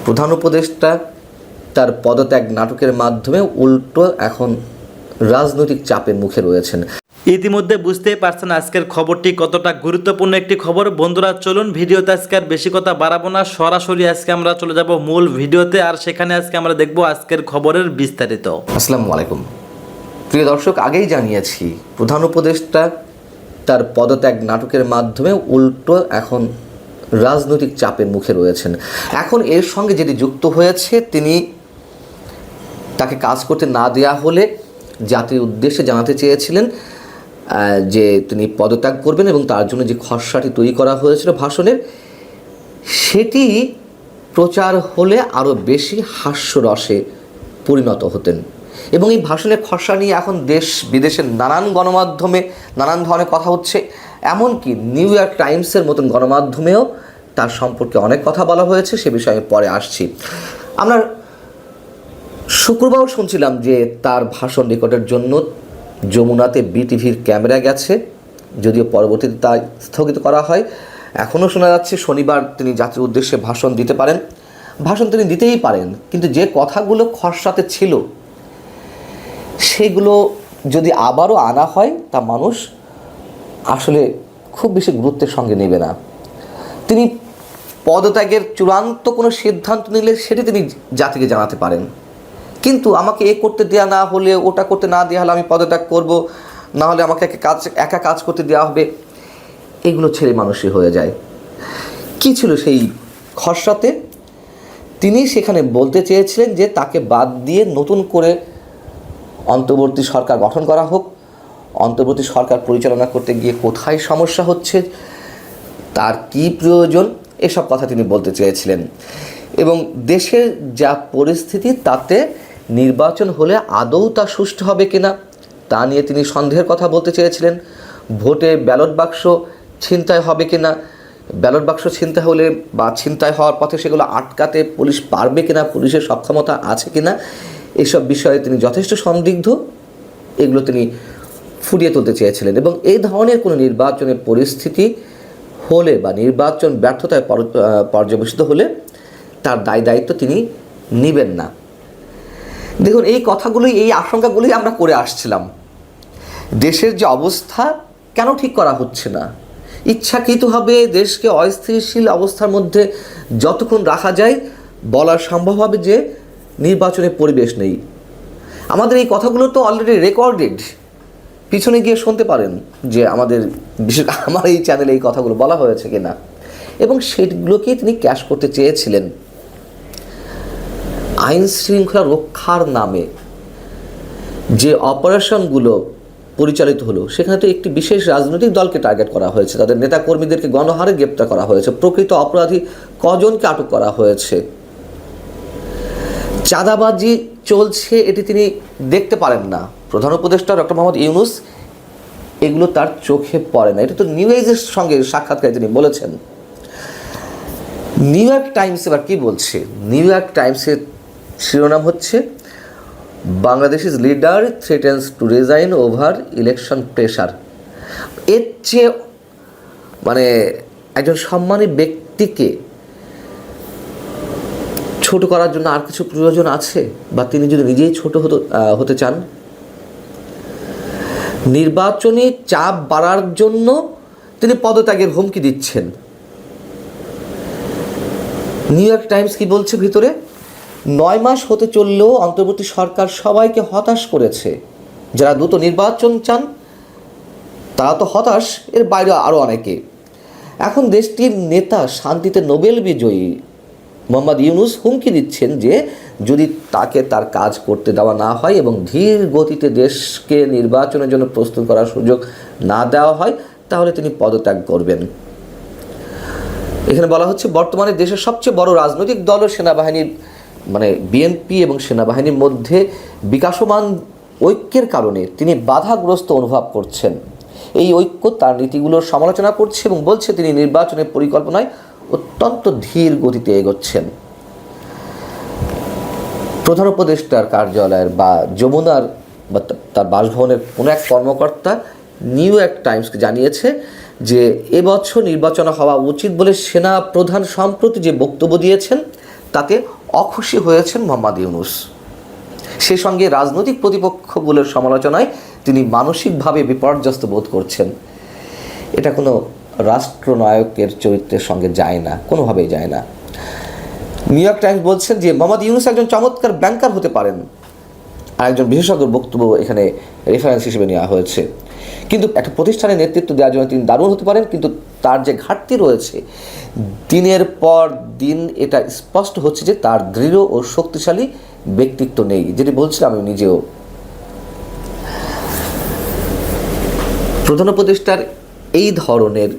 প্রধান উপদেষ্টা তার পদত্যাগ নাটকের মাধ্যমে উল্টো এখন রাজনৈতিক চাপের মুখে রয়েছেন। ইতিমধ্যে বুঝতেই পারছেন আজকের খবরটি কতটা গুরুত্বপূর্ণ একটি খবর। বন্ধুরা চলুন ভিডিওতে আজকে আর বেশি কথা বাড়াবো না, সরাসরি আজকে আমরা চলে যাব মূল ভিডিওতে, আর সেখানে আজকে আমরা দেখব আজকের খবরের বিস্তারিত। আসসালামু আলাইকুম প্রিয় দর্শক, আগেই জানিয়েছি প্রধান উপদেষ্টা তার পদত্যাগ নাটকের মাধ্যমে উল্টো এখন রাজনৈতিক চাপের মুখে রয়েছেন। এখন এর সঙ্গে যেটি যুক্ত হয়েছে, তিনি তাকে কাজ করতে না দেওয়া হলে জাতির উদ্দেশ্যে জানাতে চেয়েছিলেন যে তিনি পদত্যাগ করবেন, এবং তার জন্য যে খসড়াটি তৈরি করা হয়েছিল ভাষণের, সেটি প্রচার হলে আরও বেশি হাস্যরসে পরিণত হতেন। এবং এই ভাষণের খসড়া নিয়ে এখন দেশ বিদেশের নানান গণমাধ্যমে নানান ধরনের কথা হচ্ছে, এমনকি নিউ ইয়র্ক টাইমসের মতন গণমাধ্যমেও তার সম্পর্কে অনেক কথা বলা হয়েছে। সে বিষয়ে আমি পরে আসছি। আমরা শুক্রবার শুনছিলাম যে তার ভাষণ রেকর্ডের জন্য যমুনাতে বিটিভির ক্যামেরা গেছে, যদিও পরবর্তীতে তা স্থগিত করা হয়। এখনও শোনা যাচ্ছে শনিবার তিনি জাতির উদ্দেশ্যে ভাষণ দিতে পারেন। ভাষণ তিনি দিতেই পারেন, কিন্তু যে কথাগুলো খসড়াতে ছিল সেগুলো যদি আবারও আনা হয় তা মানুষ আসলে খুব বেশি গুরুত্বের সঙ্গে নেবে না। তিনি পদত্যাগের চূড়ান্ত কোনো সিদ্ধান্ত নিলে সেটি তিনি জাতিকে জানাতে পারেন, কিন্তু আমাকে এ করতে দেওয়া না হলে, ওটা করতে না দেওয়া হলে আমি পদত্যাগ করব, না হলে আমাকে একা কাজ করতে দেওয়া হবে, এগুলো ছেলে মানুষই হয়ে যায়। কি ছিল সেই খসড়াতে? তিনি সেখানে বলতে চেয়েছিলেন যে তাকে বাদ দিয়ে নতুন করে অন্তর্বর্তী সরকার গঠন করা হোক, অন্তর্বর্তী সরকার পরিচালনা করতে গিয়ে কোথায় সমস্যা হচ্ছে, তার কি প্রয়োজন, এসব কথা তিনি বলতে চেয়েছিলেন। এবং দেশের যা পরিস্থিতি, তাতে নির্বাচন হলে আদৌ তা সুষ্ঠু হবে কিনা তা নিয়ে তিনি সন্দেহের কথা বলতে চেয়েছিলেন। ভোটে ব্যালট বাক্স ছিনতাই হবে কিনা, ব্যালট বাক্স ছিনতাই হলে বা ছিনতাই হওয়ার পথে সেগুলো আটকাতে পুলিশ পারবে কিনা, পুলিশের সক্ষমতা আছে কিনা, এসব বিষয়ে তিনি যথেষ্ট সন্দিগ্ধ। এগুলো তিনি ফুটিয়ে তুলতে চেয়েছিলেন। এবং এই ধরনের কোনো নির্বাচনের পরিস্থিতি হলে বা নির্বাচন ব্যর্থতায় পর্যবেসিত হলে তার দায়িত্ব তিনি নেবেন না। দেখুন, এই কথাগুলোই, এই আশঙ্কাগুলোই আমরা করে আসছিলাম। দেশের যে অবস্থা কেন ঠিক করা হচ্ছে না? ইচ্ছাকৃতভাবে দেশকে অস্থিতিশীল অবস্থার মধ্যে যতক্ষণ রাখা যায় বলা সম্ভব হবে যে নির্বাচনের পরিবেশ নেই। আমাদের এই কথাগুলো তো অলরেডি রেকর্ডেড, পিছনে গিয়ে শুনতে পারেন যে আমার এই চ্যানেলে এই কথাগুলো বলা হয়েছে কিনা। এবং সেগুলোকেই তিনি ক্যাশ করতে চেয়েছিলেন। আইন শৃঙ্খলা রক্ষার নামে যে অপারেশনগুলো পরিচালিত হলো, সেখানে তো একটি বিশেষ রাজনৈতিক দলকে টার্গেট করা হয়েছে, তাদের নেতাকর্মীদেরকে গণহারে গ্রেপ্তার করা হয়েছে, প্রকৃত অপরাধী কজনকে আটক করা হয়েছে। চাঁদাবাজি চলছে এটি তিনি দেখতে পারেন না। প্রধান উপদেষ্টা ডক্টর মোহাম্মদ ইউনূস, এগুলো তার চোখে পড়ে না। এটা তো নিউ এজের সঙ্গে সাক্ষাৎকারে তিনি বলেছেন। নিউ ইয়র্ক টাইমস এবার কি বলছে? নিউ ইয়র্ক টাইমসের শিরোনাম হচ্ছে বাংলাদেশের leader threatens to resign over election pressure. এর চেয়ে একজন সম্মানী ব্যক্তিকে ছোট করার জন্য আর কিছু প্রয়োজন আছে? বা তিনি যদি নিজেই ছোট হতে চান, নির্বাচনী চাপ বাড়ার জন্য তিনি পদত্যাগের হুমকি দিচ্ছেন। নিউ ইয়র্ক টাইমস কি বলছে ভিতরে? 9 মাস হতে চললেও অন্তর্বর্তী সরকার সবাইকে হতাশ করেছে। যারা দ্রুত নির্বাচন চান তারা তো হতাশ, এর বাইরে আরও অনেকে। এখন দেশটির নেতা, শান্তিতে নোবেল বিজয়ী মোহাম্মদ ইউনূস হুমকি দিচ্ছেন যে যদি তাকে তার কাজ করতে দেওয়া না হয় এবং ধীর গতিতে দেশকে নির্বাচনের জন্য প্রস্তুত করার সুযোগ না দেওয়া হয়, তাহলে তিনি পদত্যাগ করবেন। এখানে বলা হচ্ছে বর্তমানে দেশের সবচেয়ে বড় রাজনৈতিক দল ও সেনাবাহিনীর বিএনপি এবং সেনাবাহিনীর মধ্যে বিকাশমান ঐক্যের কারণে তিনি বাধাগ্রস্ত অনুভব করছেন। এই ঐক্য তার নীতিগুলোর সমালোচনা করছে এবং বলছে তিনি নির্বাচনের পরিকল্পনায় অত্যন্ত ধীর গতিতে এগোচ্ছেন। প্রধান উপদেষ্টার কার্যালয়ের বা যমুনার বা তার বাসভবনের কোনো এক কর্মকর্তা নিউ ইয়র্ক টাইমসকে জানিয়েছে যে এবছর নির্বাচন হওয়া উচিত বলে সেনা প্রধান সম্প্রতি যে বক্তব্য দিয়েছেন তাতে অখুশি হয়েছেন মোহাম্মদ ইউনূস। সে সঙ্গে রাজনৈতিক প্রতিপক্ষগুলোর সমালোচনায় তিনি মানসিকভাবে বিপর্যস্ত বোধ করছেন। এটা কোনো রাষ্ট্রনায়কের চরিত্রের সঙ্গে যায় না, কোনোভাবেই যায় না। নিউ ইয়র্ক টাইমস বলছেন যে মোহাম্মদ ইউনূস একজন চমৎকার ব্যাংকার হতে পারেন, আর একজন বিশেষজ্ঞর বক্তব্য এখানে রেফারেন্স হিসেবে নেওয়া হয়েছে। কিন্তু একটা প্রতিষ্ঠানের নেতৃত্ব দেওয়ার জন্য তিনি দারুণ হতে পারেন, কিন্তু তার যে ঘাটতি রয়েছে, দিনের পর দিন এটা স্পষ্ট হচ্ছে যে তার দৃঢ় ও শক্তিশালী ব্যক্তিত্ব নেই, যেটি বলছিলাম আমি নিজেও। প্রধান উপদেষ্টার এই ধরনের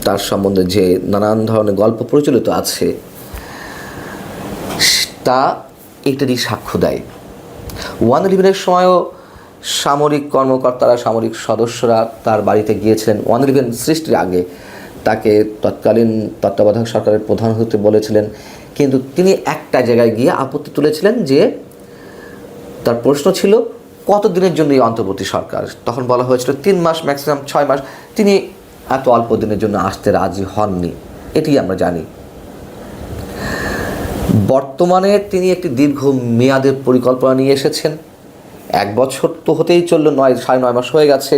তার সম্বন্ধে যে নানান ধরনের গল্প প্রচলিত আছে, তা এটারই সাক্ষ্য দেয়। 111-এর সময়ও সামরিক কর্মকর্তারা, সামরিক সদস্যরা তার বাড়িতে গিয়েছিলেন। 111 সৃষ্টির আগে তাকে তৎকালীন তত্ত্বাবধায়ক সরকারের প্রধান হতে বলেছিলেন, কিন্তু তিনি একটা জায়গায় গিয়ে আপত্তি তুলেছিলেন যে তার প্রশ্ন ছিল কতদিনের জন্য এই অন্তর্বর্তী সরকার। তখন বলা হয়েছিল 3 মাস, ম্যাক্সিমাম 6 মাস। তিনি এত অল্প দিনের জন্য আসতে রাজি হননি, এটি আমরা জানি। বর্তমানে তিনি একটি দীর্ঘ মেয়াদের পরিকল্পনা নিয়ে এসেছেন। 1 বছর তো হতেই চলল, 9.5 মাস হয়ে গেছে।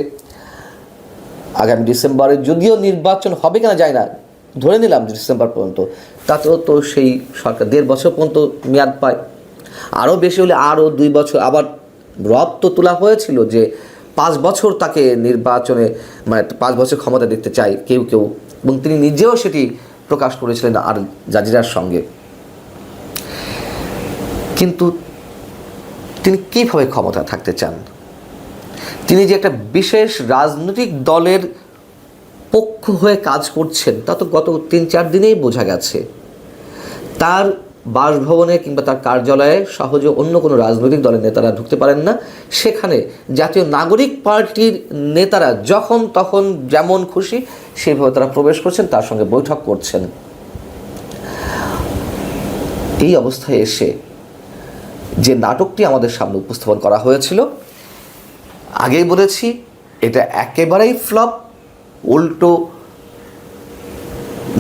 আগামী ডিসেম্বরে যদিও নির্বাচন হবে কিনা যায় না, ধরে নিলাম ডিসেম্বর পর্যন্ত, তাতেও তো সেই সরকার 1.5 বছর পর্যন্ত মেয়াদ পায়। আরও বেশি হলে আরও 2 বছর। আবার রব তো তোলা হয়েছিল যে 5 বছর তাকে নির্বাচনে, মানে 5 বছর ক্ষমতা দেখতে চায় কেউ কেউ, এবং তিনি নিজেও সেটি প্রকাশ করেছিলেন আর জাজিরার সঙ্গে। কিন্তু তিনি কীভাবে ক্ষমতা থাকতে চান? তিনি যে একটা বিশেষ রাজনৈতিক দলের পক্ষ হয়ে কাজ করছেন তা তো গত 3-4 দিনেই বোঝা গেছে। তার বাসভবনে কিংবা তার কার্যালয়ে সহজে অন্য কোনো রাজনৈতিক দলের নেতারা ঢুকতে পারেন না। সেখানে জাতীয় নাগরিক পার্টির নেতারা যখন তখন যেমন খুশি সেইভাবে তারা প্রবেশ করছেন, তার সঙ্গে বৈঠক করছেন। এই অবস্থায় এসে যে নাটকটি আমাদের সামনে উপস্থাপন করা হয়েছিল, আগেই বলেছি এটা একেবারেই ফ্লপ। উল্টো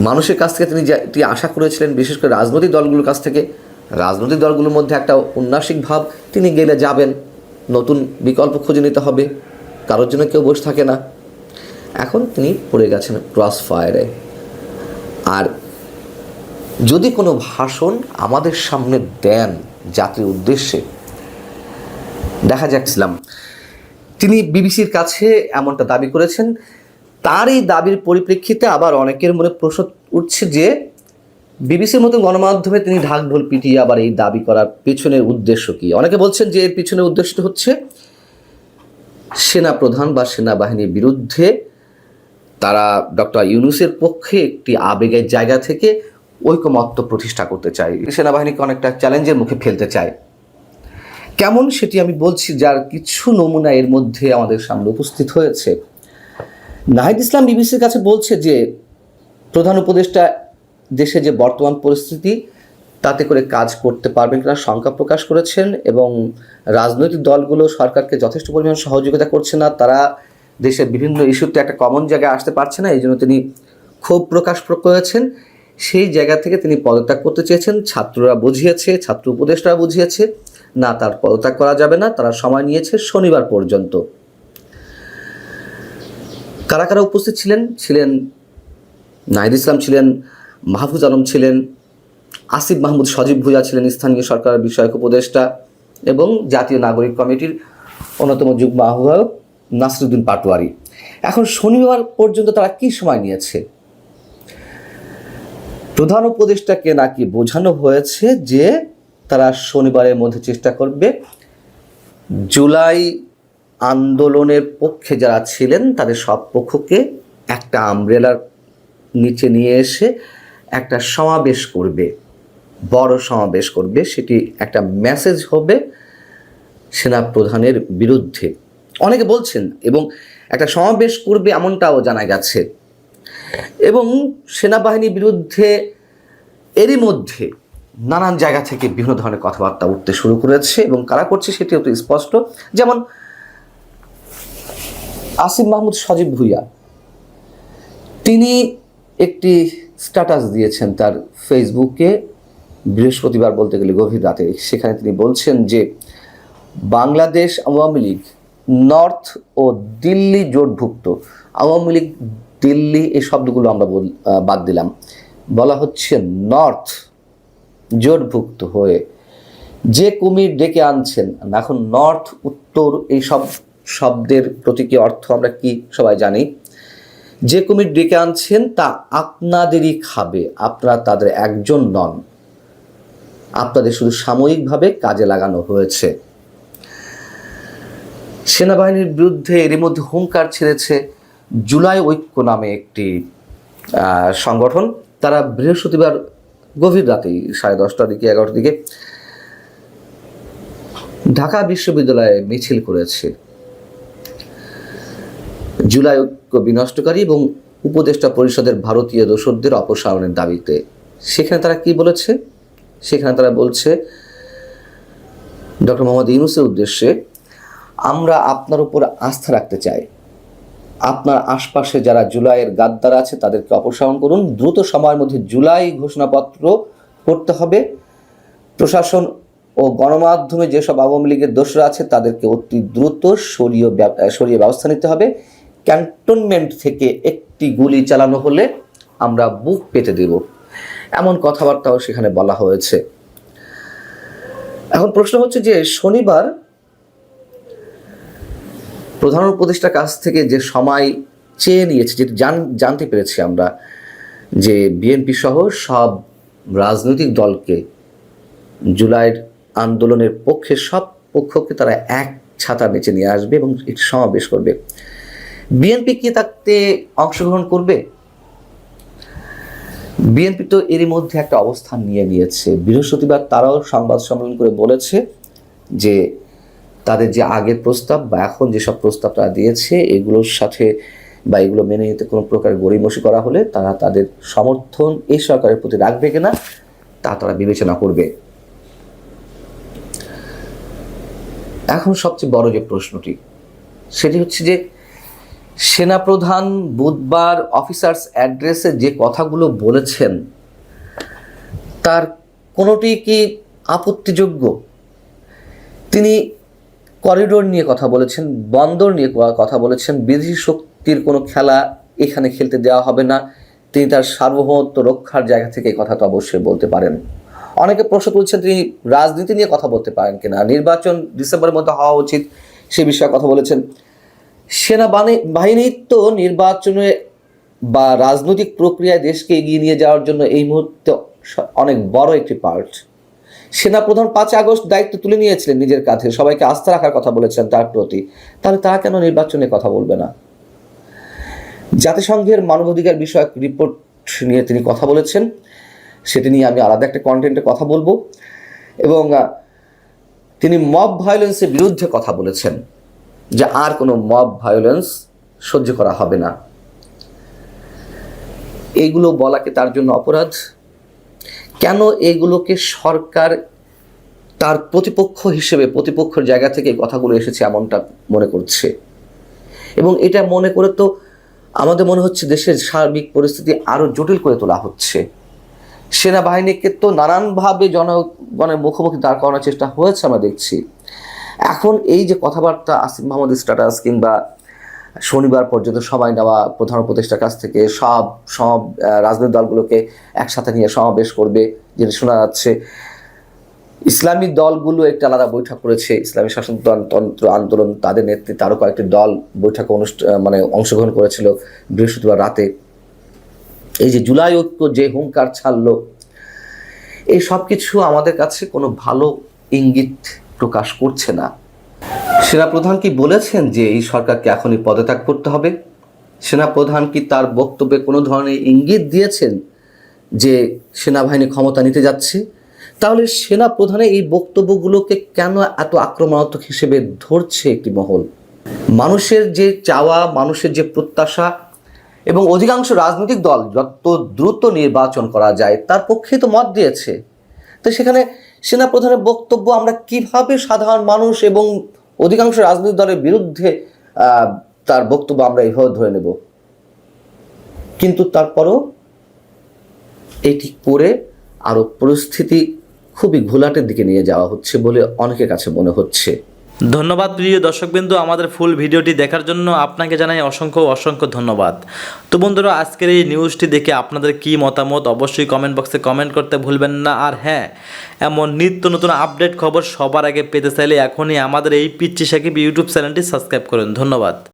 মানুষের কাছ থেকে তিনি আশা করেছিলেন, বিশেষ করে রাজনৈতিক দলগুলোর কাছ থেকে, রাজনৈতিক দলগুলোর মধ্যে একটা উন্নাসিক ভাব, তিনি গেলে যাবেন, নতুন বিকল্প খুঁজে নিতে হবে, কারোর জন্য কেউ বসে থাকে না। এখন তিনি পড়ে গেছেন ক্রস ফায়ারে। আর যদি কোনো ভাষণ আমাদের সামনে দেন জাতির উদ্দেশ্যে, দেখা যাচ্ছিলাম তিনি বিবিসির কাছে এমনটা দাবি করেছেন। তার এই দাবির পরিপ্রেক্ষিতে আবার অনেকের মনে প্রশ্ন উঠছে যে বিবিসির মতো গণমাধ্যমে তিনি ঢাকঢোল পিটিয়ে আবার এই দাবি করার পেছনের উদ্দেশ্য কি। অনেকে বলছেন যে এর পিছনের উদ্দেশ্যটা হচ্ছে সেনাপ্রধান বা সেনাবাহিনীর বিরুদ্ধে তারা ডক্টর ইউনূসের পক্ষে একটি আবেগের জায়গা থেকে ঐকমত্য প্রতিষ্ঠা করতে চায়, সেনাবাহিনীকে অনেকটা চ্যালেঞ্জের মুখে ফেলতে চায়। কেমন সেটি আমি বলছি, যার কিছু নমুনা এর মধ্যে আমাদের সামনে উপস্থিত হয়েছে। নাহিদ ইসলাম বিবিসির কাছে বলছে যে প্রধান উপদেষ্টা দেশে যে বর্তমান পরিস্থিতি তাতে করে কাজ করতে পারবেন কিনা শঙ্কা প্রকাশ করেছেন, এবং রাজনৈতিক দলগুলো সরকারকে যথেষ্ট পরিমাণ সহযোগিতা করছে না, তারা দেশের বিভিন্ন ইস্যুতে একটা কমন জায়গায় আসতে পারছে না, এই জন্য তিনি ক্ষোভ প্রকাশ করেছেন। সেই জায়গা থেকে তিনি পদত্যাগ করতে চেয়েছেন। ছাত্ররা বুঝিয়েছে, ছাত্র উপদেষ্টারা বুঝিয়েছে না, তার পদত্যাগ করা যাবে না। তারা সময় নিয়েছে শনিবার পর্যন্ত। কারা কারা উপস্থিত ছিলেন নাহিদ ইসলাম ছিলেন, মাহফুজ আলম ছিলেন, আসিফ মাহমুদ সজীব ভুঁইয়া ছিলেন স্থানীয় সরকার বিষয়ক উপদেষ্টা, এবং জাতীয় নাগরিক কমিটির অন্যতম যুগ্ম আহ্বায়ক নাসিরুদ্দিন পাটোয়ারি। এখন শনিবার পর্যন্ত তারা কি সময় নিয়েছে? প্রধান উপদেষ্টাকে নাকি বোঝানো হয়েছে যে তারা শনিবারের মধ্যে চেষ্টা করবে জুলাই আন্দোলনের পক্ষে যারা ছিলেন তাদের সব পক্ষকে একটা আমব্রেলার নিচে নিয়ে এসে একটা সমাবেশ করবে, বড় সমাবেশ করবে। সেটি একটা মেসেজ হবে সেনাপ্রধানের বিরুদ্ধে, অনেকে বলছেন, এবং একটা সমাবেশ করবে এমনটাও জানা গেছে। এবং সেনাবাহিনীর বিরুদ্ধে এরই মধ্যে নানান জায়গা থেকে বিভিন্ন ধরনের কথাবার্তা উঠতে শুরু করেছে, এবং কারা করছে সেটিও তো স্পষ্ট। যেমন আসিফ মাহমুদ সজীব ভুঁইয়া, তিনি একটি স্ট্যাটাস দিয়েছেন তার ফেসবুকে বৃহস্পতিবার, বলতে গেলে গভীর রাতে। সেখানে তিনি বলছেন যে বাংলাদেশ আওয়ামী লীগ নর্থ ও দিল্লি জোটভুক্ত। আওয়ামী লীগ দিল্লি এই শব্দগুলো আমরা বাদ দিলাম, বলা হচ্ছে নর্থ জোটভুক্ত হয়ে যে কুমির ডেকে আনছেন। এখন নর্থ উত্তর এই সব শব্দের প্রতীকী অর্থ আমরা কি সবাই জানি। যে কুমির ডেকে আনছেন তা আপনাদেরই খাবে, আপনারা তাদের একজন নন, আপনাদের শুধু সাময়িকভাবে কাজে লাগানো হয়েছে। সেনাবাহিনীর বিরুদ্ধে এরই মধ্যে হুঙ্কার ছেড়েছে জুলাই ঐক্য নামে একটি সংগঠন। তারা বৃহস্পতিবার গভীর রাতেই 10:30টার দিকে 11টার দিকে ঢাকা বিশ্ববিদ্যালয়ে মিছিল করেছে জুলাই ঐক্য বিনষ্টকারী এবং উপদেষ্টা পরিষদের ভারতীয় দোসরদের অপসারণের দাবিতে। সেখানে তারা কি বলেছে? সেখানে তারা বলছে ডক্টর মোহাম্মদ ইউনূসের উদ্দেশ্যে, আমরা আপনার উপর আস্থা রাখতে চাই। আপনার আশপাশে যারা জুলাইয়ের গাদ্দার আছে তাদেরকে অপসারণ করুন। দ্রুত সময়ের মধ্যে জুলাই ঘোষণাপত্র করতে হবে। প্রশাসন ও গণমাধ্যমে যেসব আওয়ামী লীগের দোষরা আছে তাদেরকে অতি দ্রুত সরিয়ে ব্যবস্থা নিতে হবে। ক্যান্টনমেন্ট থেকে একটি গুলি চালানো হলে আমরা বুক পেতে দেব, এমন কথাবার্তাও সেখানে বলা হয়েছে। এখন প্রশ্ন হচ্ছে যে শনিবার প্রধান উপদেষ্টার কাছ থেকে যে সময় চেয়ে নিয়েছে, যেটি জানতে পেরেছি আমরা, যে বিএনপি সহ সব রাজনৈতিক দলকে জুলাইয়ের আন্দোলনের পক্ষে সব পক্ষকে তারা এক ছাতার নিচে নিয়ে আসবে এবং একটি সমাবেশ করবে। বিএনপি কি তাতে অংশগ্রহণ করবে? বিএনপি তো এরই মধ্যে একটা অবস্থান নিয়ে নিয়েছে। বৃহস্পতিবার তারাও সংবাদ সম্মেলন করে বলেছে যে তাদের যে আগের প্রস্তাব বা এখন যেসব প্রস্তাব তারা দিয়েছে এগুলোর সাথে বা এগুলো মেনে নিতে কোনো প্রকার গড়িমসি করা হলে তারা তাদের সমর্থন এই সরকারের প্রতি রাখবে কিনা তা তারা বিবেচনা করবে। এখন সবচেয়ে বড় যে প্রশ্নটি, সেটি হচ্ছে যে সেনাপ্রধান বুধবার অফিসার্স অ্যাড্রেসে যে কথাগুলো বলেছেন তার কোনোটি কি আপত্তিযোগ্য? তিনি করিডোর নিয়ে কথা বলেছেন, বন্দর নিয়ে কথা বলেছেন, বিদেশি শক্তির কোনো খেলা এখানে খেলতে দেওয়া হবে না। তিনি তার সার্বভৌমত্ব রক্ষার জায়গা থেকে এই কথা তো অবশ্যই বলতে পারেন। অনেকে প্রশ্ন তুলছেন তিনি রাজনীতি নিয়ে কথা বলতে পারেন কিনা, নির্বাচন ডিসেম্বরের মধ্যে হওয়া উচিত সে বিষয়ে কথা বলেছেন। সেনাবাহিনী তো নির্বাচনে বা রাজনৈতিক প্রক্রিয়ায় দেশকে এগিয়ে নিয়ে যাওয়ার জন্য এই মুহূর্তে অনেক বড় একটি পার্ট। সেনাপ্রধান 5 আগস্ট দায়িত্ব তুলে নিয়েছিলেন নিজের কাঁধে, সবাইকে আস্থা রাখার কথা বলেছেন তার প্রতি। তাহলে তারা কেন নির্বাচনে কথা বলবে না? জাতিসংঘের মানবাধিকার বিষয়ক রিপোর্ট নিয়ে তিনি কথা বলেছেন, সেটি নিয়ে আমি আলাদা একটা কন্টেন্টে কথা বলবো। এবং তিনি মব ভায়োলেন্সের বিরুদ্ধে কথা বলেছেন যে আর কোনো মব ভায়োলেন্স সহ্য করা হবে না। এইগুলো বলাকে তার জন্য অপরাধ? কেন এগুলোকে সরকার তার প্রতিপক্ষ হিসেবে প্রতিপক্ষের জায়গা থেকে কথাগুলো এসেছে এমনটা মনে করছে? এবং এটা মনে করে তো আমাদের মনে হচ্ছে দেশের সার্বিক পরিস্থিতি আরও জটিল করে তোলা হচ্ছে। সেনাবাহিনীকে তো নানানভাবে জনগণের মুখোমুখি দাঁড় করানোর চেষ্টা হয়েছে আমরা দেখছি। এখন এই যে কথাবার্তা আসিফ মাহমুদের স্ট্যাটাস কিংবা শনিবার পর্যন্ত সময় নেওয়া প্রধান উপদেষ্টার কাছ থেকে সব রাজনৈতিক দলগুলোকে একসাথে নিয়ে সমাবেশ করবে, যেটা শোনা যাচ্ছে। ইসলামী দলগুলো একটা আলাদা বৈঠক করেছে, ইসলামী শাসনতন্ত্র আন্দোলন তাদের নেতৃত্বে আরও কয়েকটি দল বৈঠকে অংশগ্রহণ করেছিল বৃহস্পতিবার রাতে। এই যে জুলাই ঐক্য যে হুঙ্কার ছাড়লো, এই সব কিছু আমাদের কাছে কোনো ভালো ইঙ্গিত প্রকাশ করছে না। সেনাপ্রধান কি বলেছেন যে এই সরকারকে এখনই পদত্যাগ করতে হবে? সেনাপ্রধান কি তার বক্তব্যে কোনো ধরনের ইঙ্গিত দিয়েছেন যে সেনাবাহিনী ক্ষমতা নিতে যাচ্ছে? তাহলে সেনাপ্রধানের এই বক্তব্যগুলোকে কেন এত আক্রমণাত্মক হিসেবে ধরছে একটি মহল? মানুষের যে চাওয়া, মানুষের যে প্রত্যাশা এবং অধিকাংশ রাজনৈতিক দল যত দ্রুত নির্বাচন করা যায় তার পক্ষে তো মত দিয়েছে। তো সেখানে সেনাপ্রধানের বক্তব্য আমরা কিভাবে সাধারণ মানুষ এবং অধিকাংশ রাজনৈতিক দলের বিরুদ্ধে তার বক্তব্য আমরা এইভাবে ধরে নেব? কিন্তু তারপরও এটি করে আরও পরিস্থিতি খুবই ঘোলাটের দিকে নিয়ে যাওয়া হচ্ছে বলে অনেকের কাছে মনে হচ্ছে। ধন্যবাদ প্রিয় দর্শকবৃন্দু, আমাদের ফুল ভিডিওটি দেখার জন্য আপনাকে জানাই অসংখ্য অসংখ্য ধন্যবাদ। তো বন্ধুরা, আজকের এই নিউজটি দেখে আপনাদের কি মতামত অবশ্যই কমেন্ট বক্সে কমেন্ট করতে ভুলবেন না। আর হ্যাঁ, এমন নিত্য নতুন আপডেট খবর সবার আগে পেতে চাইলে এখনই আমাদের এই পিচ্চি সাকিব ইউটিউব চ্যানেলটি সাবস্ক্রাইব করুন। ধন্যবাদ।